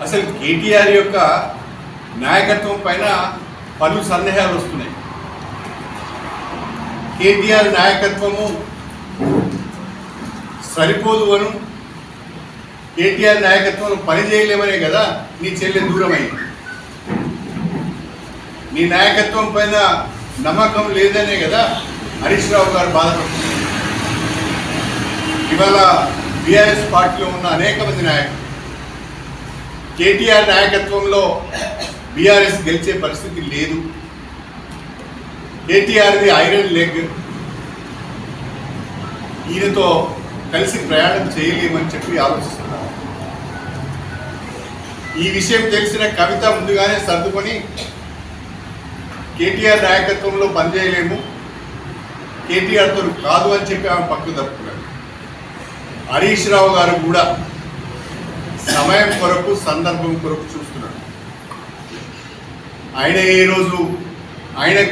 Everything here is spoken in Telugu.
అసలు కేటీఆర్ యొక్క నాయకత్వం పైన పలు సందేహాలు వస్తున్నాయి. కేటీఆర్ నాయకత్వము సరిపోదు అను, కేటీఆర్ నాయకత్వం పని చేయలేమనే కదా నీ చెల్లె దూరమైంది. నీ నాయకత్వం పైన నమ్మకం లేదనే కదా హరీష్ రావు గారు బాధపడుతున్నారు. ఇవాళ బీఆర్ఎస్ పార్టీలో ఉన్న అనేక మంది నాయకులు కేటీఆర్ నాయకత్వంలో బీఆర్ఎస్ గెలిచే పరిస్థితి లేదు. కేటీఆర్ది ఐరన్ లెగ్, ఈయనతో కలిసి ప్రయాణం చేయలేమని చెప్పి ఆలోచిస్తున్నారు. ఈ విషయం తెలిసిన కవిత ముందుగానే సర్దుకొని కేటీఆర్ నాయకత్వంలో పనిచేయలేము, కేటీఆర్తో కాదు అని చెప్పి ఆమె పక్కకు తప్పుకున్నారు. హరీష్ రావు గారు కూడా సమయం కొరకు సందర్భం కొరకు చూస్తున్నాడు. ఆయన ఏ రోజు ఆయనకు